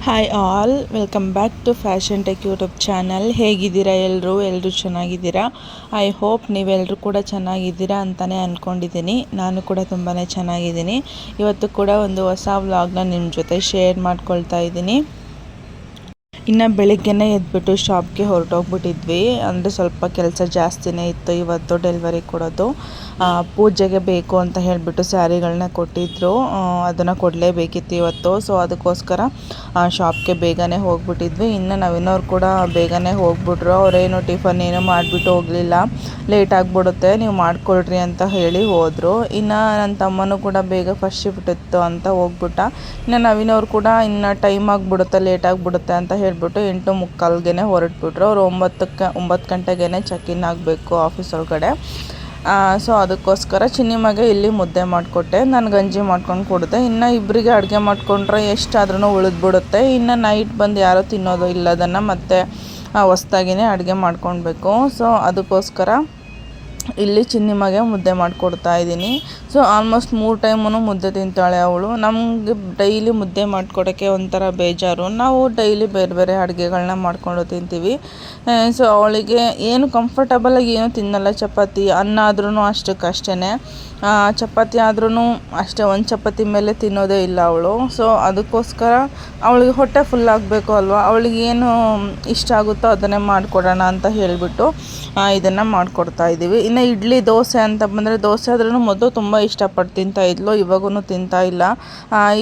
Hi all, welcome back to fashion tech YouTube channel. ಹೇಗಿದ್ದೀರಾ ಎಲ್ಲರೂ ಚೆನ್ನಾಗಿದ್ದೀರಾ? ಐ ಹೋಪ್ ನೀವೆಲ್ಲರೂ ಕೂಡ ಚೆನ್ನಾಗಿದ್ದೀರಾ ಅಂತಲೇ ಅಂದ್ಕೊಂಡಿದ್ದೀನಿ. ನಾನು ಕೂಡ ತುಂಬಾ ಚೆನ್ನಾಗಿದ್ದೀನಿ. ಇವತ್ತು ಕೂಡ ಒಂದು ಹೊಸ ವ್ಲಾಗ್ನ ನಿಮ್ಮ ಜೊತೆ ಶೇರ್ ಮಾಡ್ಕೊಳ್ತಾ ಇದ್ದೀನಿ. ಇನ್ನು ಬೆಳಿಗ್ಗೆನೇ ಎದ್ಬಿಟ್ಟು ಶಾಪ್ಗೆ ಹೊರಟೋಗ್ಬಿಟ್ಟಿದ್ವಿ. ಅಂದರೆ ಸ್ವಲ್ಪ ಕೆಲಸ ಜಾಸ್ತಿನೇ ಇತ್ತು. ಇವತ್ತು ಡೆಲಿವರಿ ಕೊಡೋದು, ಪೂಜೆಗೆ ಬೇಕು ಅಂತ ಹೇಳಿಬಿಟ್ಟು ಸ್ಯಾರಿಗಳನ್ನ ಕೊಟ್ಟಿದ್ದರು. ಅದನ್ನು ಕೊಡಲೇಬೇಕಿತ್ತು ಇವತ್ತು. ಸೊ ಅದಕ್ಕೋಸ್ಕರ ಶಾಪ್ಗೆ ಬೇಗನೆ ಹೋಗ್ಬಿಟ್ಟಿದ್ವಿ. ಇನ್ನು ನವೀನವ್ರು ಕೂಡ ಬೇಗನೆ ಹೋಗ್ಬಿಟ್ರು. ಅವರೇನು ಟಿಫನ್ ಏನೋ ಮಾಡಿಬಿಟ್ಟು ಹೋಗಲಿಲ್ಲ, ಲೇಟ್ ಆಗಿಬಿಡುತ್ತೆ ನೀವು ಮಾಡಿಕೊಳ್ರಿ ಅಂತ ಹೇಳಿ ಹೋದರು. ಇನ್ನು ನನ್ನ ತಮ್ಮನೂ ಕೂಡ ಬೇಗ ಫಸ್ಟ್ ಶಿಫ್ಟ್ ಇತ್ತು ಅಂತ ಹೋಗ್ಬಿಟ್ಟ. ಇನ್ನು ನವೀನವ್ರು ಕೂಡ ಇನ್ನು ಟೈಮ್ ಆಗಿಬಿಡುತ್ತೆ, ಲೇಟ್ ಆಗಿಬಿಡುತ್ತೆ ಅಂತ ಹೇಳಿಬಿಟ್ಟು 8:45ಗೆ ಹೊರಟ್ಬಿಟ್ರು. ಅವರು 9 ಗಂಟೆಗೆ ಚೆಕ್ ಇನ್ ಆಗಬೇಕು ಆಫೀಸ್ ಒಳಗಡೆ. ಸೊ ಅದಕ್ಕೋಸ್ಕರ ಚಿನ್ನಿಮಗೆ ಇಲ್ಲಿ ಮುದ್ದೆ ಮಾಡಿಕೊಟ್ಟೆ, ನಾನು ಗಂಜಿ ಮಾಡ್ಕೊಂಡು ಕೊಡಿದೆ. ಇನ್ನು ಇಬ್ಬರಿಗೆ ಅಡುಗೆ ಮಾಡಿಕೊಂಡ್ರೆ ಎಷ್ಟಾದ್ರೂ ಉಳಿದ್ಬಿಡುತ್ತೆ. ಇನ್ನು ನೈಟ್ ಬಂದು ಯಾರೂ ತಿನ್ನೋದು ಇಲ್ಲದನ್ನು ಮತ್ತೆ ಹೊಸ್ದಾಗಿಯೇ ಅಡುಗೆ ಮಾಡ್ಕೊಳ್ಬೇಕು. ಸೊ ಅದಕ್ಕೋಸ್ಕರ ಇಲ್ಲಿ ಚಿನ್ನಿಮಗೆ ಮುದ್ದೆ ಮಾಡಿಕೊಡ್ತಾ ಇದ್ದೀನಿ. ಸೊ ಆಲ್ಮೋಸ್ಟ್ 3 ಟೈಮೂ ಮುದ್ದೆ ತಿಂತಾಳೆ ಅವಳು. ನಮಗೆ ಡೈಲಿ ಮುದ್ದೆ ಮಾಡಿಕೊಡೋಕ್ಕೆ ಒಂಥರ ಬೇಜಾರು. ನಾವು ಡೈಲಿ ಬೇರೆ ಬೇರೆ ಅಡುಗೆಗಳನ್ನ ಮಾಡಿಕೊಂಡು ತಿಂತೀವಿ. ಸೊ ಅವಳಿಗೆ ಏನು ಕಂಫರ್ಟಬಲಾಗಿ ಏನು ತಿನ್ನಲ್ಲ. ಚಪಾತಿ ಅನ್ನ ಆದ್ರೂ ಅಷ್ಟಕ್ಕಷ್ಟೇ, ಚಪಾತಿ ಆದ್ರೂ ಅಷ್ಟೇ, ಒಂದು ಚಪಾತಿ ಮೇಲೆ ತಿನ್ನೋದೇ ಇಲ್ಲ ಅವಳು. ಸೊ ಅದಕ್ಕೋಸ್ಕರ ಅವಳಿಗೆ ಹೊಟ್ಟೆ ಫುಲ್ ಆಗಬೇಕು ಅಲ್ವಾ, ಅವಳಿಗೆ ಏನು ಇಷ್ಟ ಆಗುತ್ತೋ ಅದನ್ನೇ ಮಾಡಿಕೊಡೋಣ ಅಂತ ಹೇಳಿಬಿಟ್ಟು ಇದನ್ನು ಮಾಡಿಕೊಡ್ತಾ ಇದ್ದೀವಿ. ಇನ್ನು ಇಡ್ಲಿ ದೋಸೆ ಅಂತ ಬಂದರೆ, ದೋಸೆ ಆದ್ರೂ ಮೊದಲು ತುಂಬ ಇಷ್ಟಪಟ್ಟು ತಿಂತಾಯಿದ್ಲು, ಇವಾಗೂ ತಿಂತಾ ಇಲ್ಲ.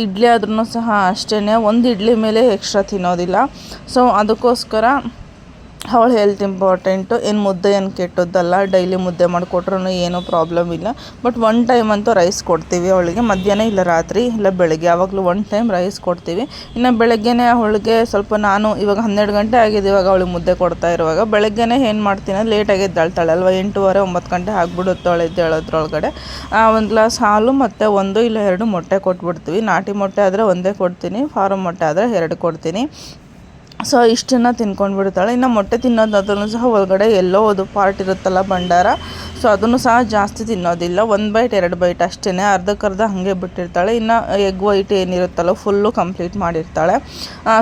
ಇಡ್ಲಿ ಆದ್ರೂ ಸಹ ಅಷ್ಟೇ, ಒಂದು ಇಡ್ಲಿ ಮೇಲೆ ಎಕ್ಸ್ಟ್ರಾ ತಿನ್ನೋದಿಲ್ಲ. ಸೊ ಅದಕ್ಕೋಸ್ಕರ ಅವಳ ಹೆಲ್ತ್ ಇಂಪಾರ್ಟೆಂಟು. ಏನು ಮುದ್ದೆ ಏನು ಕೆಟ್ಟದ್ದಲ್ಲ, ಡೈಲಿ ಮುದ್ದೆ ಮಾಡಿಕೊಟ್ರೂ ಏನೂ ಪ್ರಾಬ್ಲಮ್ ಇಲ್ಲ. ಬಟ್ 1 ಟೈಮ್ ಅಂತೂ ರೈಸ್ ಕೊಡ್ತೀವಿ ಅವಳಿಗೆ, ಮಧ್ಯಾಹ್ನ ಇಲ್ಲ ರಾತ್ರಿ ಇಲ್ಲ ಬೆಳಗ್ಗೆ, ಯಾವಾಗಲೂ 1 ಟೈಮ್ ರೈಸ್ ಕೊಡ್ತೀವಿ. ಇನ್ನು ಬೆಳಗ್ಗೆನೇ ಅವಳಿಗೆ ಸ್ವಲ್ಪ, ನಾನು ಇವಾಗ 12 ಗಂಟೆ ಆಗಿದೆ ಇವಾಗ ಅವಳಿಗೆ ಮುದ್ದೆ ಕೊಡ್ತಾ ಇರುವಾಗ, ಬೆಳಗ್ಗೆನೇ ಏನು ಮಾಡ್ತೀನಿ, ಲೇಟಾಗಿ ಎದ್ದೇಳ್ತಾಳೆ ಅಲ್ವ, 8:15 9 ಗಂಟೆ ಆಗಿಬಿಡುತ್ತೆ ಅವಳು ಎದ್ದೇಳೋದ್ರೊಳಗಡೆ. ಒಂದು ಗ್ಲಾಸ್ ಹಾಲು ಮತ್ತು 1 ಇಲ್ಲ 2 ಮೊಟ್ಟೆ ಕೊಟ್ಬಿಡ್ತೀವಿ. ನಾಟಿ ಮೊಟ್ಟೆ ಆದರೆ 1 ಕೊಡ್ತೀನಿ, ಫಾರಮ್ ಮೊಟ್ಟೆ ಆದರೆ 2 ಕೊಡ್ತೀನಿ. ಸೊ ಇಷ್ಟನ್ನು ತಿನ್ಕೊಂಡು ಬಿಡ್ತಾಳೆ. ಇನ್ನು ಮೊಟ್ಟೆ ತಿನ್ನೋದಾದ್ರೂ ಸಹ ಒಳಗಡೆ ಎಲ್ಲೋ ಅದು ಪಾರ್ಟ್ ಇರುತ್ತಲ್ಲ, ಭಂಡಾರ, ಸೊ ಅದನ್ನು ಸಹ ಜಾಸ್ತಿ ತಿನ್ನೋದಿಲ್ಲ. 1 ಬೈಟ್ 2 ಬೈಟ್ ಅಷ್ಟೇ, ಅರ್ಧಕ್ಕರ್ಧ ಹಾಗೆ ಬಿಟ್ಟಿರ್ತಾಳೆ. ಇನ್ನು ಎಗ್ ವೈಟ್ ಏನಿರುತ್ತಲ್ಲ ಫುಲ್ಲು ಕಂಪ್ಲೀಟ್ ಮಾಡಿರ್ತಾಳೆ.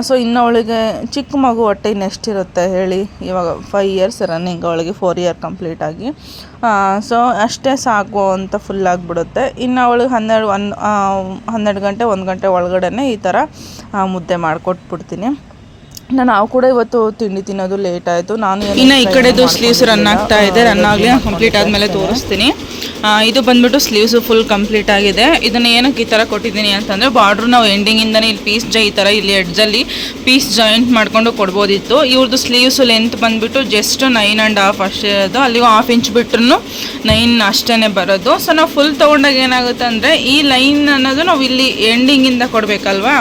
ಸೊ ಇನ್ನು ಅವಳಿಗೆ ಚಿಕ್ಕ ಮಗು ಹೊಟ್ಟೆ ಇನ್ನೆಷ್ಟಿರುತ್ತೆ ಹೇಳಿ, ಇವಾಗ 5 ಇಯರ್ಸ್ ರನ್ನಿಂಗ್, ಅವಳಿಗೆ 4 ಇಯರ್ ಕಂಪ್ಲೀಟ್ ಆಗಿ. ಸೊ ಅಷ್ಟೇ ಸಾಕು ಅಂತ ಫುಲ್ ಆಗಿಬಿಡುತ್ತೆ. ಇನ್ನು ಅವಳಿಗೆ 12 ಗಂಟೆ 1 ಗಂಟೆ ಒಳಗಡೆ ಈ ಥರ ಮುದ್ದೆ ಮಾಡಿಕೊಟ್ಬಿಡ್ತೀನಿ. ನಾವು ಕೂಡ ಇವತ್ತು ತಿಂಡಿ ತಿನ್ನೋದು ಲೇಟ್ ಆಯಿತು. ನಾನು ಇನ್ನು ಈ ಕಡೆದು ಸ್ಲೀವ್ಸ್ ರನ್ ಆಗ್ತಾ ಇದೆ, ರನ್ ಆಗಲಿ, ಕಂಪ್ಲೀಟ್ ಆದಮೇಲೆ ತೋರಿಸ್ತೀನಿ. ಇದು ಬಂದ್ಬಿಟ್ಟು ಸ್ಲೀವ್ಸು ಫುಲ್ ಕಂಪ್ಲೀಟ್ ಆಗಿದೆ. ಇದನ್ನು ಏನಕ್ಕೆ ಈ ಥರ ಕೊಟ್ಟಿದ್ದೀನಿ ಅಂತಂದರೆ, ಬಾರ್ಡ್ರು ನಾವು ಎಂಡಿಂಗಿಂದನೇ ಇಲ್ಲಿ ಪೀಸ್ ಈ ಥರ ಇಲ್ಲಿ ಎಡ್ಜಲ್ಲಿ ಪೀಸ್ ಜಾಯಿಂಟ್ ಮಾಡ್ಕೊಂಡು ಕೊಡ್ಬೋದಿತ್ತು. ಇವ್ರದ್ದು ಸ್ಲೀವ್ಸು ಲೆಂತ್ ಬಂದುಬಿಟ್ಟು ಜಸ್ಟ್ 9.5 ಅಷ್ಟೇ ಇರೋದು, ಅಲ್ಲಿಗೂ 1/2 ಇಂಚ್ ಬಿಟ್ರೂ 9 ಅಷ್ಟೇ ಬರೋದು. ಸೊ ನಾವು ಫುಲ್ ತೊಗೊಂಡಾಗ ಏನಾಗುತ್ತೆ ಅಂದರೆ, ಈ ಲೈನ್ ಅನ್ನೋದು ನಾವು ಇಲ್ಲಿ ಎಂಡಿಂಗಿಂದ ಕೊಡಬೇಕಲ್ವಾ,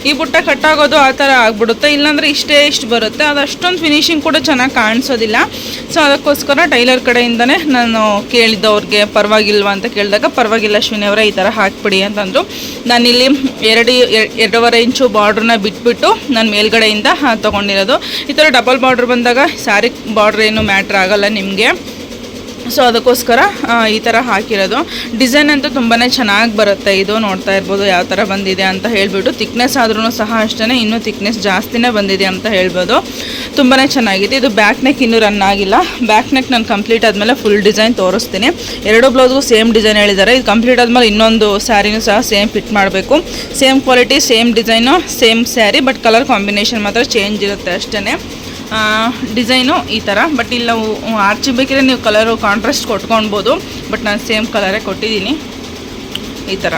ಈ ಬುಟ್ಟ ಕಟ್ಟಾಗೋದು ಆ ಥರ ಆಗಿಬಿಡುತ್ತೆ. ಇಲ್ಲಾಂದರೆ ಇಷ್ಟು ಬರುತ್ತೆ, ಅದು ಅಷ್ಟೊಂದು ಫಿನಿಶಿಂಗ್ ಕೂಡ ಚೆನ್ನಾಗಿ ಕಾಣಿಸೋದಿಲ್ಲ. ಸೊ ಅದಕ್ಕೋಸ್ಕರ ಟೈಲರ್ ಕಡೆಯಿಂದನೇ ನಾನು ಕೇಳಿದ್ದವ್ರಿಗೆ ಪರವಾಗಿಲ್ವಾ ಅಂತ ಕೇಳಿದಾಗ, ಪರವಾಗಿಲ್ಲ ಅಶ್ವಿನಿ ಅವರೇ, ಈ ಥರ ಹಾಕಿಬಿಡಿ ಅಂತಂದರು. ನಾನಿಲ್ಲಿ 2.5 ಇಂಚು ಬಾರ್ಡ್ರನ್ನ ಬಿಟ್ಬಿಟ್ಟು ನಾನು ಮೇಲ್ಗಡೆಯಿಂದ ತೊಗೊಂಡಿರೋದು. ಈ ಥರ ಡಬಲ್ ಬಾರ್ಡ್ರ್ ಬಂದಾಗ ಸ್ಯಾರಿ ಬಾರ್ಡ್ರ್ ಏನು ಮ್ಯಾಟ್ರ್ ಆಗೋಲ್ಲ ನಿಮಗೆ. ಸೊ ಅದಕ್ಕೋಸ್ಕರ ಈ ಥರ ಹಾಕಿರೋದು. ಡಿಸೈನ್ ಅಂತೂ ತುಂಬಾ ಚೆನ್ನಾಗಿ ಬರುತ್ತೆ. ಇದು ನೋಡ್ತಾ ಇರ್ಬೋದು ಯಾವ ಥರ ಬಂದಿದೆ ಅಂತ ಹೇಳ್ಬಿಟ್ಟು. ಥಿಕ್ನೆಸ್ ಆದ್ರೂ ಸಹ ಅಷ್ಟೇ, ಇನ್ನೂ ಥಿಕ್ನೆಸ್ ಜಾಸ್ತಿನೇ ಬಂದಿದೆ ಅಂತ ಹೇಳ್ಬೋದು. ತುಂಬಾ ಚೆನ್ನಾಗಿದೆ. ಇದು ಬ್ಯಾಕ್ ನೆಕ್ ಇನ್ನೂ ರನ್ ಆಗಿಲ್ಲ. ಬ್ಯಾಕ್ ನೆಕ್ ನಾನು ಕಂಪ್ಲೀಟ್ ಆದಮೇಲೆ ಫುಲ್ ಡಿಸೈನ್ ತೋರಿಸ್ತೀನಿ. 2 ಬ್ಲೌಸ್ಗೂ ಸೇಮ್ ಡಿಸೈನ್ ಹೇಳಿದ್ದಾರೆ. ಇದು ಕಂಪ್ಲೀಟ್ ಆದಮೇಲೆ ಇನ್ನೊಂದು ಸ್ಯಾರಿನೂ ಸಹ ಸೇಮ್ ಫಿಟ್ ಮಾಡಬೇಕು. Same quality, same design, same sari, but colour combination ಮಾತ್ರ ಚೇಂಜ್ ಇರುತ್ತೆ ಅಷ್ಟೇ. ಡಿಸೈನು ಈ ಥರ, ಬಟ್ ಇಲ್ಲಿ ನಾವು ಆರ್ಚಿ ಬೇಕಿದ್ರೆ ನೀವು ಕಲರು ಕಾಂಟ್ರಾಸ್ಟ್ ಕೊಟ್ಕೊಳ್ಬೋದು, ಬಟ್ ನಾನು ಸೇಮ್ ಕಲರೇ ಕೊಟ್ಟಿದ್ದೀನಿ ಈ ಥರ.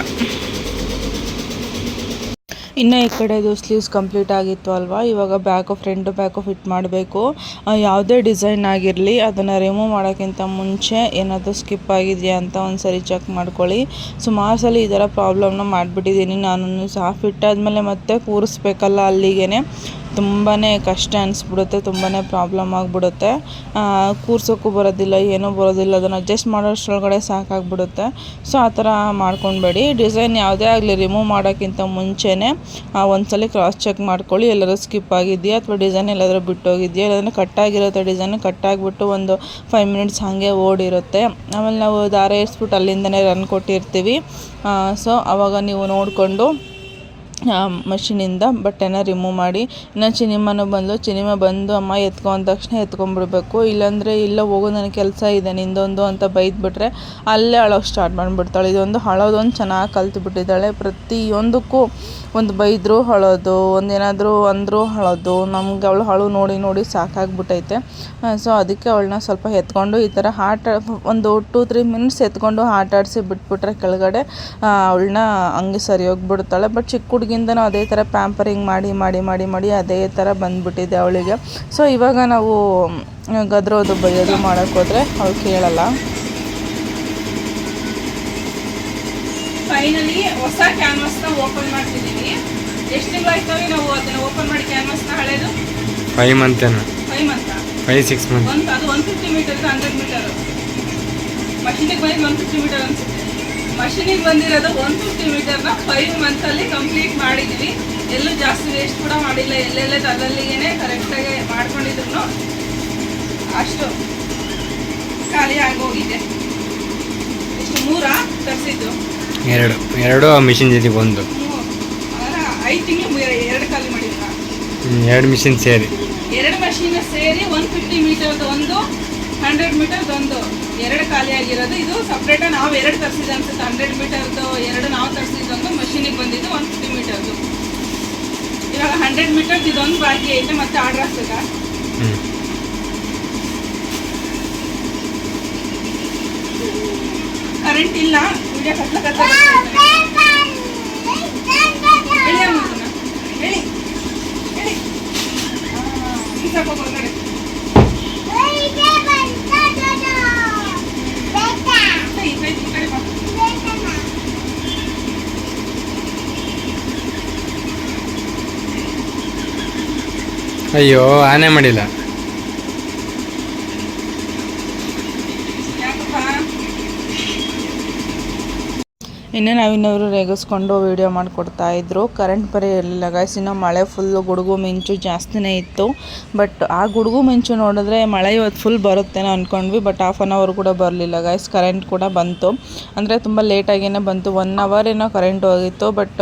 ಇನ್ನು ಈ ಕಡೆದು ಸ್ಲೀವ್ಸ್ ಕಂಪ್ಲೀಟ್ ಆಗಿತ್ತು ಅಲ್ವಾ, ಇವಾಗ ಫ್ರಂಟು ಬ್ಯಾಕು ಫಿಟ್ ಮಾಡಬೇಕು. ಯಾವುದೇ ಡಿಸೈನ್ ಆಗಿರಲಿ ಅದನ್ನು ರಿಮೂವ್ ಮಾಡೋಕ್ಕಿಂತ ಮುಂಚೆ ಏನಾದರೂ ಸ್ಕಿಪ್ ಆಗಿದೆಯಾ ಅಂತ ಒಂದು ಸರಿ ಚೆಕ್ ಮಾಡ್ಕೊಳ್ಳಿ. ಸುಮಾರು ಸಲ ಈ ಥರ ಪ್ರಾಬ್ಲಮ್ನ ಮಾಡಿಬಿಟ್ಟಿದ್ದೀನಿ ನಾನು ಸಹ. ಫಿಟ್ ಆದಮೇಲೆ ಮತ್ತೆ ಕೂರಿಸ್ಬೇಕಲ್ಲ, ಅಲ್ಲಿಗೆ ತುಂಬಾ ಕಷ್ಟ ಅನಿಸ್ಬಿಡುತ್ತೆ, ತುಂಬಾ ಪ್ರಾಬ್ಲಮ್ ಆಗಿಬಿಡುತ್ತೆ. ಕೂರ್ಸೋಕ್ಕೂ ಬರೋದಿಲ್ಲ, ಏನೂ ಬರೋದಿಲ್ಲ, ಅದನ್ನು ಅಡ್ಜಸ್ಟ್ ಮಾಡೋಷ್ಟರೊಳಗಡೆ ಸಾಕಾಗ್ಬಿಡುತ್ತೆ. ಸೊ ಆ ಥರ ಮಾಡ್ಕೊಳ್ಬೇಡಿ. ಡಿಸೈನ್ ಯಾವುದೇ ಆಗಲಿ ರಿಮೂವ್ ಮಾಡೋಕ್ಕಿಂತ ಮುಂಚೆನೇ ಒಂದ್ಸಲ ಕ್ರಾಸ್ ಚೆಕ್ ಮಾಡ್ಕೊಳ್ಳಿ, ಎಲ್ಲರೂ ಸ್ಕಿಪ್ ಆಗಿದೆಯಾ ಅಥವಾ ಡಿಸೈನ್ ಎಲ್ಲಾದರೂ ಬಿಟ್ಟೋಗಿದೆಯಾ, ಇಲ್ಲಾಂದರೆ ಕಟ್ಟಾಗಿರುತ್ತೆ ಡಿಸೈನ್, ಕಟ್ಟಾಗಿಬಿಟ್ಟು ಒಂದು 5 ಮಿನಿಟ್ಸ್ ಹಾಗೆ ಓಡಿರುತ್ತೆ. ಆಮೇಲೆ ನಾವು ದಾರ ಇರಿಸ್ಬಿಟ್ಟು ಅಲ್ಲಿಂದನೇ ರನ್ ಕೊಟ್ಟಿರ್ತೀವಿ. ಸೊ ಆವಾಗ ನೀವು ನೋಡಿಕೊಂಡು ಮಷಿನಿಂದ ಬಟ್ಟೆನ ರಿಮೂವ್ ಮಾಡಿ. ಇನ್ನು ಚಿನಿಮನು ಬಂದು ಅಮ್ಮ ಎತ್ಕೊ ಅಂದ ತಕ್ಷಣ ಎತ್ಕೊಂಡ್ಬಿಡ್ಬೇಕು, ಇಲ್ಲಾಂದರೆ ಇಲ್ಲ ಹೋಗೋ ನನಗೆ ಕೆಲಸ ಇದೆ ನಿಂದೊಂದು ಅಂತ ಬೈದ್ಬಿಟ್ರೆ ಅಲ್ಲೇ ಅಳೋಕ್ಕೆ ಸ್ಟಾರ್ಟ್ ಮಾಡಿಬಿಡ್ತಾಳೆ. ಇದೊಂದು ಅಳೋದೊಂದು ಚೆನ್ನಾಗಿ ಕಲ್ತ್ಬಿಟ್ಟಿದ್ದಾಳೆ. ಪ್ರತಿಯೊಂದಕ್ಕೂ ಒಂದು ಬೈದರೂ ಅಳೋದು, ಒಂದೇನಾದರೂ ಅಂದರೂ ಅಳೋದು. ನಮ್ಗೆ ಅವಳು ಅಳು ನೋಡಿ ನೋಡಿ ಸಾಕಾಗ್ಬಿಟ್ಟೈತೆ. ಸೊ ಅದಕ್ಕೆ ಅವಳನ್ನ ಸ್ವಲ್ಪ ಎತ್ಕೊಂಡು ಈ ಥರ ಒಂದು 2-3 ಮಿನಿಟ್ಸ್ ಎತ್ಕೊಂಡು ಆಟ ಆಡಿಸಿ ಬಿಟ್ಬಿಟ್ರೆ ಕೆಳಗಡೆ ಅವಳನ್ನ ಹಂಗೆ ಸರಿ ಹೋಗ್ಬಿಡ್ತಾಳೆ. ಬಟ್ ಚಿಕ್ಕ ಹುಡುಗಿಂದನೂ ಅದೇ ಥರ ಪ್ಯಾಂಪರಿಂಗ್ ಮಾಡಿ ಅದೇ ಥರ ಬಂದ್ಬಿಟ್ಟಿದೆ ಅವಳಿಗೆ. ಸೊ ಇವಾಗ ನಾವು ಗದ್ರೋದು ಬೈಯೋದು ಮಾಡೋಕ್ಕೋದ್ರೆ ಅವಳು ಕೇಳಲ್ಲ. ಫೈನಲಿ ಹೊಸ ಕ್ಯಾನ್ವಾಸ್ನ ಓಪನ್ ಮಾಡ್ತಿದ್ದೀವಿ. ಎಷ್ಟು ತಿಂಗಳಾಯ್ತವೆ ನಾವು ಅದನ್ನ ಓಪನ್ ಮಾಡಿ ಕ್ಯಾನ್ವಾಸ್ನ? ಹಳೇದು 5 ಮಂತ್ 5 ಮಂತ್ 5-6 ಮಂತ್. ಅದು 150 ಮೀಟರ್ 100 ಮೀಟರ್. ಮಷೀನಿಗೆ ಬಂದಿದ್ದು 150 ಮೀಟರ್ ಅನ್ಸುತ್ತೆ. ಮಷೀನಿಗೆ ಬಂದಿರೋದು 150 ಮೀಟರ್ನ 5 ಮಂತಲ್ಲಿ ಕಂಪ್ಲೀಟ್ ಮಾಡಿದ್ವಿ. ಎಲ್ಲೂ ಜಾಸ್ತಿ ವೇಸ್ಟ್ ಕೂಡ ಮಾಡಿಲ್ಲ. ಎಲ್ಲೆಲ್ಲ ಅಲ್ಲಲ್ಲಿಗೇನೆ ಕರೆಕ್ಟಾಗಿ ಮಾಡ್ಕೊಂಡಿದ್ರು ಅಷ್ಟು ಖಾಲಿ ಆಗೋಗಿದೆ. ಎಷ್ಟು 3 ತರಿಸಿದ್ದು? 2 ಮಿಷಿನ್ ಜೊತೆ ಬಂದು 5 ತಿಂಗಳು 2 ಖಾಲಿ ಮಾಡಿದ್ರ? 2 ಮಿಷಿನ್ ಸೇರಿ 2 ಮಷೀನ್ ಸೇರಿ 150 ಮೀಟರ್ದು ಒಂದು 100 ಮೀಟರ್ದು ಒಂದು 2 ಖಾಲಿ ಆಗಿರೋದು. ಇದು ಸಪ್ರೇಟ ನಾವು 2 ತರಿಸಿದ್ದು ಅನ್ಸುತ್ತೆ. 100 ಮೀಟರ್ದು 2 ನಾವು ತರಿಸಿದ್ದೊಂದು ಮಷೀನಿಗೆ ಬಂದಿದ್ದು 150 ಮೀಟರ್ದು. ಇವಾಗ 100 ಮೀಟರ್ದು ಇದೊಂದು ಬಾಕಿ ಐತೆ, ಮತ್ತೆ ಆರ್ಡರ್ ಆಗ್ತದ. ಕರೆಂಟ್ ಇಲ್ಲ, ವಿಡಿಯೋ ಕಟ್ಲ ಅಯ್ಯೋ ಆನೆ ಮಾಡಿಲ್ಲ. ಇನ್ನೇ ನಾವಿನ್ನವರು ರೇಗಿಸ್ಕೊಂಡು ವೀಡಿಯೋ ಮಾಡಿಕೊಡ್ತಾಯಿದ್ರು. ಕರೆಂಟ್ ಬರೀ ಇರಲಿಲ್ಲ ಗೈಸ್. ಇನ್ನು ಮಳೆ ಫುಲ್ಲು ಗುಡುಗು ಮಿಂಚು ಜಾಸ್ತಿನೇ ಇತ್ತು. ಬಟ್ ಆ ಗುಡುಗು ಮಿಂಚು ನೋಡಿದ್ರೆ ಮಳೆ ಇವತ್ತು ಫುಲ್ ಬರುತ್ತೇನೋ ಅಂದ್ಕೊಂಡ್ವಿ. ಬಟ್ 1/2 ಅವರ್ ಕೂಡ ಬರಲಿಲ್ಲ ಗೈಸ್. ಕರೆಂಟ್ ಕೂಡ ಬಂತು, ಅಂದರೆ ತುಂಬ ಲೇಟಾಗಿಯೇ ಬಂತು. 1 ಅವರ್ ಏನೋ ಕರೆಂಟ್ ಹೋಗಿತ್ತು. ಬಟ್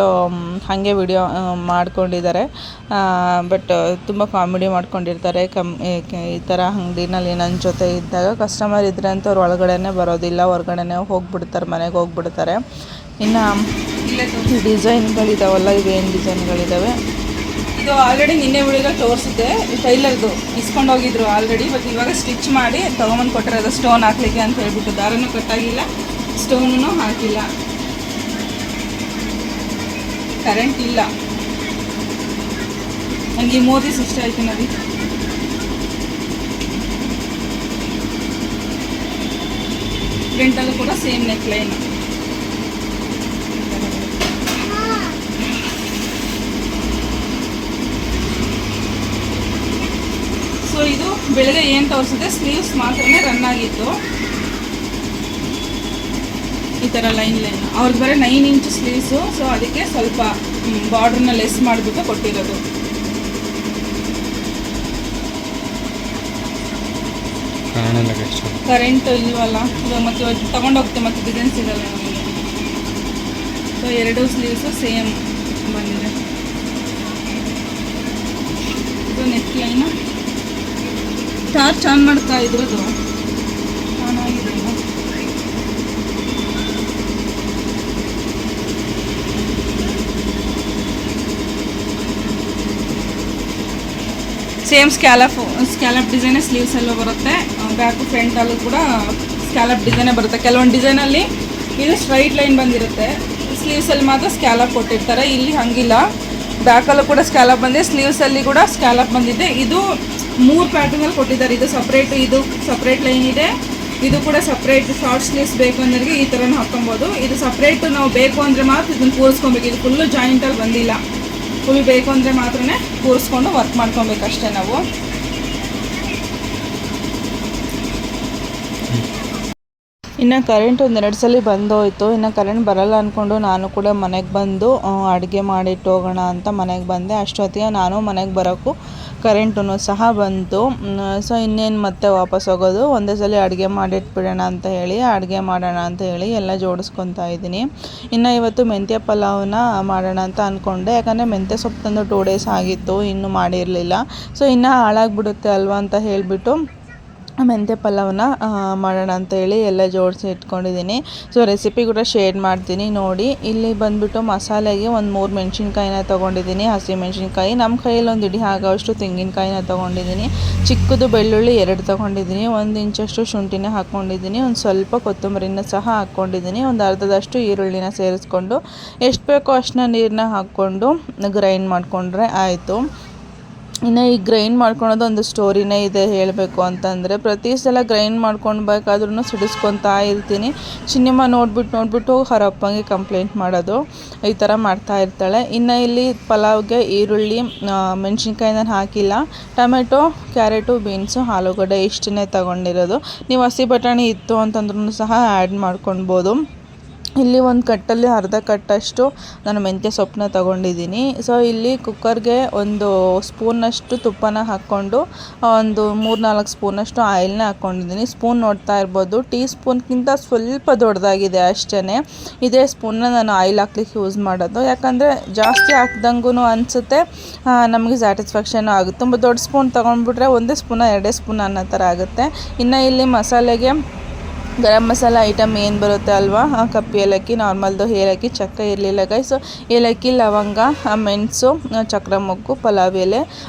ಹಾಗೆ ವಿಡಿಯೋ ಮಾಡ್ಕೊಂಡಿದ್ದಾರೆ. ಬಟ್ ತುಂಬ ಕಾಮಿಡಿ ಮಾಡ್ಕೊಂಡಿರ್ತಾರೆ. ಈ ಥರ ಅಂಗಡಿನಲ್ಲಿ ನನ್ನ ಜೊತೆ ಇದ್ದಾಗ ಕಸ್ಟಮರ್ ಇದ್ದರೆ ಅಂತ ಅವ್ರು ಒಳಗಡೆನೇ ಬರೋದಿಲ್ಲ, ಹೊರಗಡೆನೇ ಹೋಗ್ಬಿಡ್ತಾರೆ, ಮನೆಗೆ ಹೋಗ್ಬಿಡ್ತಾರೆ. ಇನ್ನು ಡಿಸೈನ್ಗಳಿದಾವಲ್ಲ, ಇವೇನು ಡಿಸೈನ್ಗಳಿದ್ದಾವೆ ಇದು ಆಲ್ರೆಡಿ ನಿನ್ನೆ ವಿಡಿಯೋದಲ್ಲಿ ತೋರಿಸಿದ್ದೆ. ಟೈಲರ್ದು ಇಸ್ಕೊಂಡು ಹೋಗಿದ್ರು ಆಲ್ರೆಡಿ. ಬಟ್ ಇವಾಗ ಸ್ಟಿಚ್ ಮಾಡಿ ತೊಗೊಂಬಂದು ಕೊಟ್ಟಿರೋದು ಸ್ಟೋನ್ ಹಾಕ್ಲಿಕ್ಕೆ ಅಂತ ಹೇಳ್ಬಿಟ್ಟು. ದಾರನೂ ಕಟ್ಟಾಗಿಲ್ಲ, ಸ್ಟೋನೂ ಹಾಕಿಲ್ಲ. ಕರೆಂಟ್ ಇಲ್ಲ. ನನಗೆ ಈ ಮೋದೀಸ್ ಇಷ್ಟ ಆಯ್ತು ನೋಡಿ. ಫ್ರಂಟಲ್ಲೂ ಕೂಡ ಸೇಮ್ ನೆಕ್ ಲೈನ್. ಸೊ ಇದು ಬೆಳಗ್ಗೆ ಏನು ತೋರಿಸಿದೆ, ಸ್ಲೀವ್ಸ್ ಮಾತ್ರನೇ ರನ್ ಆಗಿತ್ತು. ಈ ಥರ ಲೈನ್ ಅವ್ರಿಗೆ ಬರೀ 9 ಇಂಚ್ ಸ್ಲೀವ್ಸು. ಸೊ ಅದಕ್ಕೆ ಸ್ವಲ್ಪ ಬಾರ್ಡ್ರನ್ನ ಲೆಸ್ ಮಾಡಿಬಿಟ್ಟು ಕೊಟ್ಟಿರೋದು. ಕರೆಂಟ್ ಇಲ್ವಲ್ಲ, ಮತ್ತೆ ತಗೊಂಡೋಗ್ತೆ, ಮತ್ತೆ ಡಿಸೈನ್ ಸಿಗಲ್ಲ ನಮಗೆ. ಸೊ 2 ಸ್ಲೀವ್ಸು ಸೇಮ್ ಬಂದಿದೆ. ಇದು ನೆಕ್ ಲೈನು ಟಾರ್ಚ್ ಆನ್ ಮಾಡ್ತಾ ಇದ್ರದ್ದು ಆನ್ ಆಗಿದೆ. ಸೇಮ್ ಸ್ಕ್ಯಾಲಪ್ ಡಿಸೈನೇ ಸ್ಲೀವ್ಸಲ್ಲೂ ಬರುತ್ತೆ. ಬ್ಯಾಕು ಫ್ರಂಟಲ್ಲೂ ಕೂಡ ಸ್ಕ್ಯಾಲಪ್ ಡಿಸೈನೇ ಬರುತ್ತೆ. ಕೆಲವೊಂದು ಡಿಸೈನಲ್ಲಿ ಇದು ಸ್ಟ್ರೈಟ್ ಲೈನ್ ಬಂದಿರುತ್ತೆ, ಸ್ಲೀವ್ಸಲ್ಲಿ ಮಾತ್ರ ಸ್ಕ್ಯಾಲಪ್ ಕೊಟ್ಟಿರ್ತಾರೆ. ಇಲ್ಲಿ ಹಂಗಿಲ್ಲ, ಬ್ಯಾಕಲ್ಲೂ ಕೂಡ ಸ್ಕ್ಯಾಲಪ್ ಬಂದಿದೆ, ಸ್ಲೀವ್ಸಲ್ಲಿ ಕೂಡ ಸ್ಕ್ಯಾಲಪ್ ಬಂದಿದೆ. ಇದು 3 ಪ್ಯಾಟರ್ನಲ್ಲಿ ಕೊಟ್ಟಿದ್ದಾರೆ. ಇದು ಸಪ್ರೇಟು, ಇದು ಸಪ್ರೇಟ್ ಲೈನ್ ಇದೆ, ಇದು ಕೂಡ ಸಪ್ರೇಟ್. ಶಾರ್ಟ್ ಸ್ಲೀವ್ಸ್ ಬೇಕು ಅನ್ನೋರಿಗೆ ಈ ಥರನೂ ಹಾಕ್ಕೊಬೋದು. ಇದು ಸಪ್ರೇಟು ನಾವು ಬೇಕು ಅಂದರೆ ಮಾತ್ರ ಇದನ್ನು ಕೂರಿಸ್ಕೊಬೇಕು. ಇದು ಫುಲ್ಲು ಜಾಯಿಂಟಲ್ಲಿ ಬಂದಿಲ್ಲ. ಫುಲ್ ಬೇಕು ಅಂದರೆ ಮಾತ್ರನೇ ಕೂರಿಸ್ಕೊಂಡು ವರ್ಕ್ ಮಾಡ್ಕೊಬೇಕಷ್ಟೇ ನಾವು. ಇನ್ನು ಕರೆಂಟ್ 1-2 ಸಲ ಬಂದೋಯ್ತು. ಇನ್ನು ಕರೆಂಟ್ ಬರಲ್ಲ ಅಂದ್ಕೊಂಡು ನಾನು ಕೂಡ ಮನೆಗೆ ಬಂದು ಅಡುಗೆ ಮಾಡಿಟ್ಟು ಹೋಗೋಣ ಅಂತ ಮನೆಗೆ ಬಂದೆ. ಅಷ್ಟೊತ್ತಿಗೆ ನಾನು ಮನೆಗೆ ಬರೋಕ್ಕೂ ಕರೆಂಟೂ ಸಹ ಬಂತು. ಸೊ ಇನ್ನೇನು ಮತ್ತೆ ವಾಪಸ್ ಹೋಗೋದು, ಒಂದೇ ಸಲ ಅಡುಗೆ ಮಾಡಿಟ್ಬಿಡೋಣ ಅಂತ ಹೇಳಿ ಅಡುಗೆ ಮಾಡೋಣ ಅಂತ ಹೇಳಿ ಎಲ್ಲ ಜೋಡಿಸ್ಕೊತಾ ಇದ್ದೀನಿ. ಇನ್ನು ಇವತ್ತು ಮೆಂತ್ಯ ಪಲಾವ್ನ ಮಾಡೋಣ ಅಂತ ಅಂದ್ಕೊಂಡೆ, ಯಾಕಂದರೆ ಮೆಂತ್ಯ ಸೊಪ್ಪು ತಂದು 2 ಡೇಸ್ ಆಗಿತ್ತು, ಇನ್ನೂ ಮಾಡಿರಲಿಲ್ಲ. ಸೊ ಇನ್ನೂ ಹಾಳಾಗಿಬಿಡುತ್ತೆ ಅಲ್ವಾ ಅಂತ ಹೇಳಿಬಿಟ್ಟು ಮೆಂತ್ಯ ಪಲಾವ್ನ ಮಾಡೋಣ ಅಂತ ಹೇಳಿ ಎಲ್ಲ ಜೋಡಿಸಿ ಇಟ್ಕೊಂಡಿದ್ದೀನಿ. ಸೊ ರೆಸಿಪಿ ಕೂಡ ಶೇರ್ ಮಾಡ್ತೀನಿ ನೋಡಿ. ಇಲ್ಲಿ ಬಂದುಬಿಟ್ಟು ಮಸಾಲೆಗೆ ಒಂದು 3 ಮೆಣಸಿನ್ಕಾಯಿನ ತೊಗೊಂಡಿದ್ದೀನಿ, ಹಸಿ ಮೆಣಸಿನ್ಕಾಯಿ. ನಮ್ಮ ಕೈಯಲ್ಲಿ ಒಂದು ಇಡೀ ಆಗೋಷ್ಟು ತೆಂಗಿನಕಾಯಿನ ತೊಗೊಂಡಿದ್ದೀನಿ. ಚಿಕ್ಕದು ಬೆಳ್ಳುಳ್ಳಿ 2 ತೊಗೊಂಡಿದ್ದೀನಿ, 1 ಇಂಚಷ್ಟು ಶುಂಠಿನ ಹಾಕ್ಕೊಂಡಿದ್ದೀನಿ, ಒಂದು ಸ್ವಲ್ಪ ಕೊತ್ತಂಬರಿನ ಸಹ ಹಾಕ್ಕೊಂಡಿದ್ದೀನಿ, ಒಂದು ಅರ್ಧದಷ್ಟು ಈರುಳ್ಳಿನ ಸೇರಿಸ್ಕೊಂಡು ಎಷ್ಟು ಬೇಕೋ ಅಷ್ಟನ್ನ ನೀರನ್ನ ಹಾಕ್ಕೊಂಡು ಗ್ರೈಂಡ್ ಮಾಡಿಕೊಂಡ್ರೆ ಆಯಿತು. ಇನ್ನು ಈ ಗ್ರೈಂಡ್ ಮಾಡ್ಕೊಳೋದು ಒಂದು ಸ್ಟೋರಿನೇ ಇದೆ ಹೇಳಬೇಕು ಅಂತಂದರೆ. ಪ್ರತಿ ಸಲ ಗ್ರೈಂಡ್ ಮಾಡ್ಕೊಳ್ಬೇಕಾದ್ರೂ ಸಿಡಿಸ್ಕೊತಾ ಇರ್ತೀನಿ. ಚಿನ್ನಮ್ಮ ನೋಡ್ಬಿಟ್ಟು ಅವರಪ್ಪಂಗೆ ಕಂಪ್ಲೇಂಟ್ ಮಾಡೋದು, ಈ ಥರ ಮಾಡ್ತಾ ಇರ್ತಾಳೆ. ಇನ್ನು ಇಲ್ಲಿ ಪಲಾವ್ಗೆ ಈರುಳ್ಳಿ ಮೆಣಸಿನ್ಕಾಯಿ ನಾನು ಹಾಕಿಲ್ಲ. ಟೊಮೆಟೊ, ಕ್ಯಾರೆಟು, ಬೀನ್ಸು, ಆಲೂಗಡ್ಡೆ ಇಷ್ಟನ್ನೇ ತೊಗೊಂಡಿರೋದು. ನೀವು ಹಸಿ ಬಟಾಣಿ ಇತ್ತು ಅಂತಂದ್ರೂ ಸಹ ಆ್ಯಡ್ ಮಾಡ್ಕೊಳ್ಬೋದು. ಇಲ್ಲಿ ಒಂದು ಕಟ್ಟಲ್ಲಿ ಅರ್ಧ ಕಟ್ಟಷ್ಟು ನಾನು ಮೆಂತ್ಯ ಸೊಪ್ಪನ್ನ ತೊಗೊಂಡಿದ್ದೀನಿ. ಸೊ ಇಲ್ಲಿ ಕುಕ್ಕರ್ಗೆ ಒಂದು ಸ್ಪೂನಷ್ಟು ತುಪ್ಪನ ಹಾಕ್ಕೊಂಡು ಒಂದು 3-4 ಸ್ಪೂನಷ್ಟು ಆಯಿಲ್ನ ಹಾಕ್ಕೊಂಡಿದ್ದೀನಿ. ಸ್ಪೂನ್ ನೋಡ್ತಾ ಇರ್ಬೋದು, ಟೀ ಸ್ಪೂನ್ಗಿಂತ ಸ್ವಲ್ಪ ದೊಡ್ಡದಾಗಿದೆ ಅಷ್ಟೇ. ಇದೇ ಸ್ಪೂನ್ನ ನಾನು ಆಯಿಲ್ ಹಾಕ್ಲಿಕ್ಕೆ ಯೂಸ್ ಮಾಡೋದು, ಯಾಕಂದರೆ ಜಾಸ್ತಿ ಹಾಕ್ದಂಗೂ ಅನಿಸುತ್ತೆ, ನಮಗೆ ಸ್ಯಾಟಿಸ್ಫ್ಯಾಕ್ಷನ್ ಆಗುತ್ತೆ. ತುಂಬ ದೊಡ್ಡ ಸ್ಪೂನ್ ತೊಗೊಂಡ್ಬಿಟ್ರೆ 1 ಸ್ಪೂನ 2 ಸ್ಪೂನ್ ಅನ್ನೋ ಥರ ಆಗುತ್ತೆ. ಇನ್ನು ಇಲ್ಲಿ ಮಸಾಲೆಗೆ ಗರಂ ಮಸಾಲ ಐಟಮ್ ಏನು ಬರುತ್ತೆ ಅಲ್ವಾ, ಕಪ್ಪು ಏಲಕ್ಕಿ, ನಾರ್ಮಲ್ದು ಏಲಕ್ಕಿ, ಚಕ್ಕೆ ಇರಲಿಲ್ಲ ಗೈಸ್. ಏಲಕ್ಕಿ, ಲವಂಗ, ಮೆಣಸು, ಚಕ್ರ ಮೊಗ್ಗು, ಪಲಾವ್ ಎಲೆ,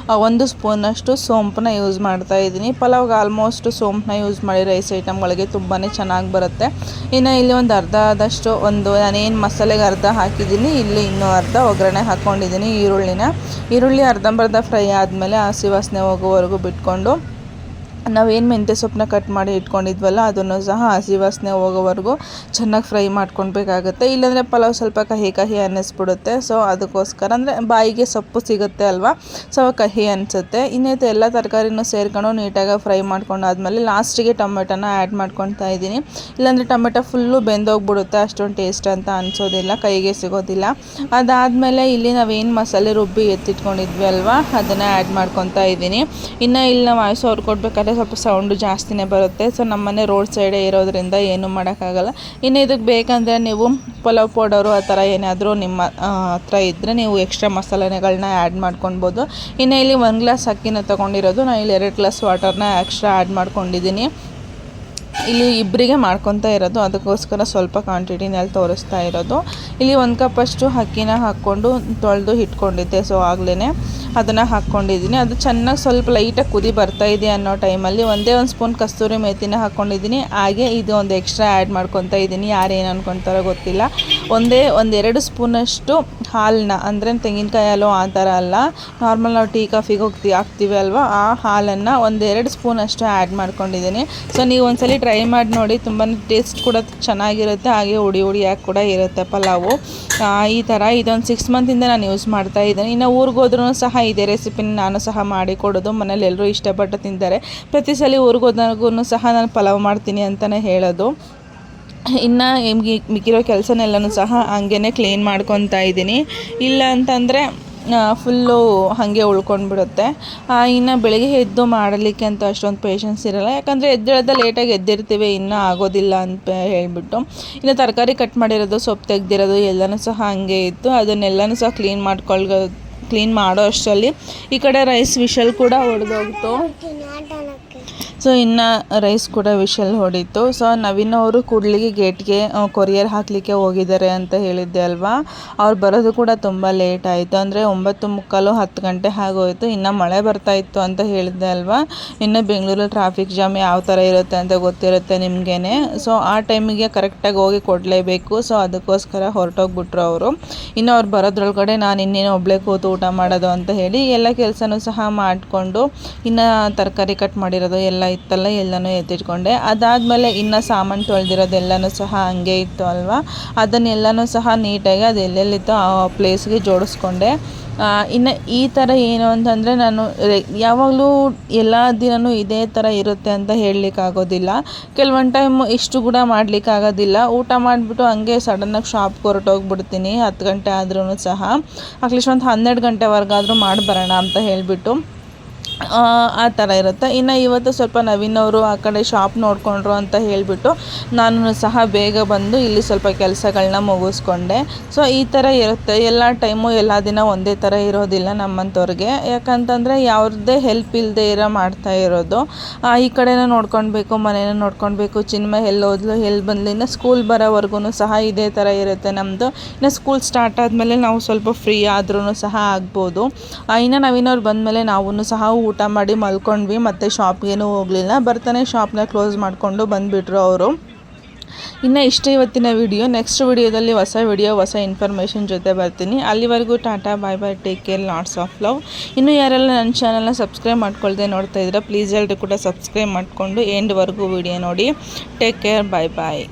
1 ಸ್ಪೂನಷ್ಟು ಸೋಂಪನ್ನ ಯೂಸ್ ಮಾಡ್ತಾ ಇದ್ದೀನಿ. ಪಲಾವ್ಗೆ ಆಲ್ಮೋಸ್ಟ್ ಸೋಂಪನ್ನ ಯೂಸ್ ಮಾಡಿ ರೈಸ್ ಐಟಮ್ಗಳಿಗೆ ತುಂಬಾ ಚೆನ್ನಾಗಿ ಬರುತ್ತೆ. ಇನ್ನು ಇಲ್ಲಿ ಒಂದು ಅರ್ಧದಷ್ಟು ನಾನೇನು ಮಸಾಲೆಗೆ ಅರ್ಧ ಹಾಕಿದ್ದೀನಿ, ಇಲ್ಲಿ ಇನ್ನೂ ಅರ್ಧ ಒಗ್ಗರಣೆ ಹಾಕ್ಕೊಂಡಿದ್ದೀನಿ. ಈರುಳ್ಳಿ ಅರ್ಧಂಬರ್ಧ ಫ್ರೈ ಆದಮೇಲೆ ಹಸಿ ವಾಸನೆ ಹೋಗೋವರೆಗೂ ಬಿಟ್ಕೊಂಡು ನಾವೇನು ಮೆಂತ್ಯ ಸೊಪ್ಪನ್ನ ಕಟ್ ಮಾಡಿ ಇಟ್ಕೊಂಡಿದ್ವಲ್ಲ ಅದನ್ನು ಸಹ ಹಸಿ ವಾಸನೆ ಹೋಗೋವರೆಗೂ ಚೆನ್ನಾಗಿ ಫ್ರೈ ಮಾಡ್ಕೊಳ್ಬೇಕಾಗತ್ತೆ. ಇಲ್ಲಾಂದರೆ ಪಲಾವ್ ಸ್ವಲ್ಪ ಕಹಿ ಅನ್ನಿಸ್ಬಿಡುತ್ತೆ. ಸೊ ಅದಕ್ಕೋಸ್ಕರ, ಅಂದರೆ ಬಾಯಿಗೆ ಸೊಪ್ಪು ಸಿಗುತ್ತೆ ಅಲ್ವಾ, ಸೊ ಕಹಿ ಅನಿಸುತ್ತೆ. ಇನ್ನೈತೆ ಎಲ್ಲ ತರಕಾರಿನೂ ಸೇರ್ಕೊಂಡು ನೀಟಾಗಿ ಫ್ರೈ ಮಾಡ್ಕೊಂಡಾದ್ಮೇಲೆ ಲಾಸ್ಟಿಗೆ ಟೊಮೆಟೊನ ಆ್ಯಡ್ ಮಾಡ್ಕೊತಾ ಇದ್ದೀನಿ. ಇಲ್ಲಾಂದರೆ ಟೊಮೆಟೊ ಫುಲ್ಲು ಬೆಂದೋಗ್ಬಿಡುತ್ತೆ, ಅಷ್ಟೊಂದು ಟೇಸ್ಟ್ ಅಂತ ಅನಿಸೋದಿಲ್ಲ, ಕೈಗೆ ಸಿಗೋದಿಲ್ಲ. ಅದಾದಮೇಲೆ ಇಲ್ಲಿ ನಾವೇನು ಮಸಾಲೆ ರುಬ್ಬಿ ಎತ್ತಿಟ್ಕೊಂಡಿದ್ವಿ ಅಲ್ವಾ, ಅದನ್ನು ಆ್ಯಡ್ ಮಾಡ್ಕೊತಾ ಇದ್ದೀನಿ. ಇನ್ನು ಇಲ್ಲಿ ನಾವು ವಾಯ್ಸ್ ಅವ್ರು ಕೊಡಬೇಕಾದ್ರೆ ಸ್ವಲ್ಪ ಸೌಂಡು ಜಾಸ್ತಿನೇ ಬರುತ್ತೆ. ಸೊ ನಮ್ಮನೆ ರೋಡ್ ಸೈಡೇ ಇರೋದ್ರಿಂದ ಏನೂ ಮಾಡೋಕ್ಕಾಗಲ್ಲ. ಇನ್ನು ಇದಕ್ಕೆ ಬೇಕಂದರೆ ನೀವು ಪಲಾವ್ ಪೌಡರು ಆ ಥರ ಏನಾದರೂ ನಿಮ್ಮ ಹತ್ರ ಇದ್ದರೆ ನೀವು ಎಕ್ಸ್ಟ್ರಾ ಮಸಾಲೆಗಳನ್ನ ಆ್ಯಡ್ ಮಾಡ್ಕೊಳ್ಬೋದು. ಇನ್ನು ಇಲ್ಲಿ 1 ಗ್ಲಾಸ್ ಅಕ್ಕಿನ ತೊಗೊಂಡಿರೋದು, ನಾನು ಇಲ್ಲಿ 2 ಗ್ಲಾಸ್ ವಾಟರ್ನ ಎಕ್ಸ್ಟ್ರಾ ಆ್ಯಡ್ ಮಾಡ್ಕೊಂಡಿದ್ದೀನಿ. ಇಲ್ಲಿ ಇಬ್ಬರಿಗೆ ಮಾಡ್ಕೊತಾ ಇರೋದು, ಅದಕ್ಕೋಸ್ಕರ ಸ್ವಲ್ಪ ಕ್ವಾಂಟಿಟಿನಲ್ಲಿ ತೋರಿಸ್ತಾ ಇರೋದು. ಇಲ್ಲಿ 1 ಕಪ್ಪಷ್ಟು ಅಕ್ಕಿನ ಹಾಕ್ಕೊಂಡು ತೊಳೆದು ಇಟ್ಕೊಂಡಿದ್ದೆ. ಸೊ ಆಗಲೇ ಅದನ್ನು ಹಾಕ್ಕೊಂಡಿದ್ದೀನಿ. ಅದು ಚೆನ್ನಾಗಿ ಸ್ವಲ್ಪ ಲೈಟಾಗಿ ಕುದಿ ಬರ್ತಾಯಿದೆ ಅನ್ನೋ ಟೈಮಲ್ಲಿ ಒಂದೇ 1 ಸ್ಪೂನ್ ಕಸ್ತೂರಿ ಮೇಥಿನ ಹಾಕ್ಕೊಂಡಿದ್ದೀನಿ. ಹಾಗೆ ಇದು ಒಂದು ಎಕ್ಸ್ಟ್ರಾ ಆ್ಯಡ್ ಮಾಡ್ಕೊತಾ ಇದ್ದೀನಿ. ಯಾರೇನು ಅಂದ್ಕೊತಾರೋ ಗೊತ್ತಿಲ್ಲ. 1-2 ಸ್ಪೂನಷ್ಟು ಹಾಲನ್ನ, ಅಂದರೆ ತೆಂಗಿನಕಾಯಿ ಹಾಲು ಆ ಥರ ಅಲ್ಲ, ನಾರ್ಮಲ್ ನಾವು ಟೀ ಕಾಫಿಗೆ ಹಾಕ್ತೀವಿ ಅಲ್ವಾ, ಆ ಹಾಲನ್ನು 1-2 ಸ್ಪೂನಷ್ಟು ಆ್ಯಡ್ ಮಾಡ್ಕೊಂಡಿದ್ದೀನಿ. ಸೊ ನೀವು ಒಂದ್ಸಲಿ ಟ್ರೈ ಮಾಡಿ ನೋಡಿ, ತುಂಬಾ ಟೇಸ್ಟ್ ಕೂಡ ಚೆನ್ನಾಗಿರುತ್ತೆ, ಹಾಗೆ ಹುಡಿಯಾಗಿ ಕೂಡ ಇರುತ್ತೆ ಪಲಾವು. ಈ ಥರ ಇದೊಂದು 6 ಮಂತಿಂದ ನಾನು ಯೂಸ್ ಮಾಡ್ತಾ ಇದ್ದೀನಿ. ಇನ್ನು ಊರಿಗೆ ಹೋದ್ರೂ ಸಹ ಇದೇ ರೆಸಿಪಿನ ನಾನು ಸಹ ಮಾಡಿಕೊಡೋದು, ಮನೇಲಿ ಎಲ್ಲರೂ ಇಷ್ಟಪಟ್ಟು ತಿಂತಾರೆ. ಪ್ರತಿ ಸಲ ಊರಿಗೆ ಹೋದಾಗೂ ಸಹ ನಾನು ಪಲಾವ್ ಮಾಡ್ತೀನಿ ಅಂತಲೇ ಹೇಳೋದು. ಇನ್ನು ಮಿಕ್ಕಿರೋ ಕೆಲಸನೆಲ್ಲನೂ ಸಹ ಹಂಗೇ ಕ್ಲೀನ್ ಮಾಡ್ಕೊತಾ ಇದ್ದೀನಿ. ಇಲ್ಲ ಅಂತಂದರೆ ಫುಲ್ಲು ಹಾಗೆ ಉಳ್ಕೊಂಡ್ಬಿಡುತ್ತೆ. ಇನ್ನು ಬೆಳಗ್ಗೆ ಎದ್ದು ಮಾಡಲಿಕ್ಕೆ ಅಂತ ಅಷ್ಟೊಂದು ಪೇಷನ್ಸ್ ಇರೋಲ್ಲ, ಯಾಕಂದರೆ ಎದ್ದೇಳೋದು ಲೇಟಾಗಿ ಎದ್ದಿರ್ತೀವಿ, ಇನ್ನೂ ಆಗೋದಿಲ್ಲ ಅಂತ ಹೇಳಿಬಿಟ್ಟು. ಇನ್ನು ತರಕಾರಿ ಕಟ್ ಮಾಡಿರೋದು, ಸೊಪ್ಪು ತೆಗೆದಿರೋದು ಎಲ್ಲನೂ ಸಹ ಹಾಗೆ ಇತ್ತು. ಅದನ್ನೆಲ್ಲನೂ ಸಹ ಕ್ಲೀನ್ ಮಾಡೋ ಅಷ್ಟರಲ್ಲಿ ಈ ಕಡೆ ರೈಸ್ ವಿಷಲ್ ಕೂಡ ಹೊಡೆದೋಗ್ತು. ಸೊ ಇನ್ನು ರೈಸ್ ಕೂಡ ವಿಷಲ್ ಹೊಡೀತು. ಸೊ ನವೀನ್ ಅವರು ಕೂಡ್ಲಿಗೆ ಗೇಟ್ಗೆ ಕೊರಿಯರ್ ಹಾಕಲಿಕ್ಕೆ ಹೋಗಿದ್ದಾರೆ ಅಂತ ಹೇಳಿದ್ದೆ ಅಲ್ವಾ, ಅವ್ರು ಬರೋದು ಕೂಡ ತುಂಬ ಲೇಟ್ ಆಯಿತು. ಅಂದರೆ 9:45 10 ಗಂಟೆ ಆಗೋಯಿತು. ಇನ್ನು ಮಳೆ ಬರ್ತಾಯಿತ್ತು ಅಂತ ಹೇಳಿದ್ದೆ ಅಲ್ವಾ. ಇನ್ನು ಬೆಂಗಳೂರಲ್ಲಿ ಟ್ರಾಫಿಕ್ ಜಾಮ್ ಯಾವ ಥರ ಇರುತ್ತೆ ಅಂತ ಗೊತ್ತಿರುತ್ತೆ ನಿಮಗೇನೆ. ಸೊ ಆ ಟೈಮಿಗೆ ಕರೆಕ್ಟಾಗಿ ಹೋಗಿ ಕೊಡಲೇಬೇಕು. ಸೊ ಅದಕ್ಕೋಸ್ಕರ ಹೊರಟೋಗ್ಬಿಟ್ರು ಅವರು. ಇನ್ನು ಅವ್ರು ಬರೋದ್ರೊಳಗಡೆ ನಾನು ಇನ್ನೇನು ಒಬ್ಬಳೇ ಕೂತು ಊಟ ಮಾಡೋದು ಅಂತ ಹೇಳಿ ಎಲ್ಲ ಕೆಲಸನೂ ಸಹ ಮಾಡಿಕೊಂಡು, ಇನ್ನು ತರಕಾರಿ ಕಟ್ ಮಾಡಿರೋದು ಎಲ್ಲ ಇತ್ತಲ್ಲ ಎಲ್ಲನೂ ಎತ್ತಿಟ್ಕೊಂಡೆ. ಅದಾದಮೇಲೆ ಇನ್ನು ಸಾಮಾನು ತೊಳೆದಿರೋದೆಲ್ಲನೂ ಸಹ ಹಂಗೆ ಇತ್ತು ಅಲ್ವಾ, ಅದನ್ನೆಲ್ಲನೂ ಸಹ ನೀಟಾಗಿ ಅದು ಎಲ್ಲೆಲ್ಲಿತ್ತೋ ಆ ಪ್ಲೇಸ್ಗೆ ಜೋಡಿಸ್ಕೊಂಡೆ. ಇನ್ನು ಈ ಥರ ಏನು ಅಂತಂದರೆ, ನಾನು ಯಾವಾಗಲೂ ಎಲ್ಲ ದಿನವೂ ಇದೇ ಥರ ಇರುತ್ತೆ ಅಂತ ಹೇಳಲಿಕ್ಕಾಗೋದಿಲ್ಲ. ಕೆಲವೊಂದು ಟೈಮು ಇಷ್ಟು ಕೂಡ ಮಾಡಲಿಕ್ಕಾಗೋದಿಲ್ಲ. ಊಟ ಮಾಡಿಬಿಟ್ಟು ಹಂಗೆ ಸಡನ್ನಾಗಿ ಶಾಪ್ಗೆ ಹೊರಟೋಗ್ಬಿಡ್ತೀನಿ 10 ಗಂಟೆ ಆದ್ರೂ ಸಹ. ಅಟ್ಲೀಸ್ಟ್ ಒಂದು 12 ಗಂಟೆವರೆಗಾದರೂ ಮಾಡಿ ಬರೋಣ ಅಂತ ಹೇಳಿಬಿಟ್ಟು ಆ ಥರ ಇರುತ್ತೆ. ಇನ್ನು ಇವತ್ತು ಸ್ವಲ್ಪ ನವೀನ್ ಅವರು ಆ ಕಡೆ ಶಾಪ್ ನೋಡಿಕೊಂಡ್ರು ಅಂತ ಹೇಳಿಬಿಟ್ಟು ನಾನು ಸಹ ಬೇಗ ಬಂದು ಇಲ್ಲಿ ಸ್ವಲ್ಪ ಕೆಲಸಗಳನ್ನ ಮುಗಿಸ್ಕೊಂಡೆ. ಸೊ ಈ ಥರ ಇರುತ್ತೆ, ಎಲ್ಲ ಟೈಮು ಎಲ್ಲ ದಿನ ಒಂದೇ ಥರ ಇರೋದಿಲ್ಲ ನಮ್ಮಂಥವ್ರಿಗೆ. ಯಾಕಂತಂದರೆ ಯಾವ್ದೇ ಹೆಲ್ಪ್ ಇಲ್ಲದೆ ಮಾಡ್ತಾ ಇರೋದು. ಈ ಕಡೆನೂ ನೋಡ್ಕೊಳ್ಬೇಕು, ಮನೇನ ನೋಡ್ಕೊಳ್ಬೇಕು, ಚಿನ್ಮಯ ಎಲ್ಲಿ ಹೋದ್ಲು ಎಲ್ಲಿ ಬಂದ್ಲು, ಇನ್ನು ಸ್ಕೂಲ್ ಬರೋವರೆಗೂ ಸಹ ಇದೇ ಥರ ಇರುತ್ತೆ ನಮ್ಮದು. ಇನ್ನು ಸ್ಕೂಲ್ ಸ್ಟಾರ್ಟ್ ಆದಮೇಲೆ ನಾವು ಸ್ವಲ್ಪ ಫ್ರೀ ಆದ್ರೂ ಸಹ ಆಗ್ಬೋದು. ಇನ್ನು ನವೀನವ್ರು ಬಂದಮೇಲೆ ನಾವೂ ಸಹ ಊಟ ಮಾಡಿ ಮಲ್ಕೊಂಡ್ವಿ, ಮತ್ತು ಶಾಪ್ಗೇನೂ ಹೋಗಲಿಲ್ಲ. ಬರ್ತಾನೆ ಶಾಪ್ನ ಕ್ಲೋಸ್ ಮಾಡಿಕೊಂಡು ಬಂದುಬಿಟ್ರು ಅವರು. ಇನ್ನು ಇಷ್ಟ ಇವತ್ತಿನ ವಿಡಿಯೋ. ನೆಕ್ಸ್ಟ್ ವಿಡಿಯೋದಲ್ಲಿ ಹೊಸ ವಿಡಿಯೋ ಹೊಸ ಇನ್ಫಾರ್ಮೇಷನ್ ಜೊತೆ ಬರ್ತೀನಿ. ಅಲ್ಲಿವರೆಗೂ tata, bye bye, take care, lots of love. ಇನ್ನೂ ಯಾರೆಲ್ಲ ನನ್ನ ಚಾನಲ್ನ ಸಬ್ಸ್ಕ್ರೈಬ್ ಮಾಡ್ಕೊಳ್ದೆ ನೋಡ್ತಾ ಇದ್ದೀರಾ, ಪ್ಲೀಸ್ ಎಲ್ಲರೂ ಕೂಡ ಸಬ್ಸ್ಕ್ರೈಬ್ ಮಾಡಿಕೊಂಡು ಎಂಡ್ವರೆಗೂ ವಿಡಿಯೋ ನೋಡಿ. ಟೇಕ್ ಕೇರ್, ಬಾಯ್ ಬಾಯ್.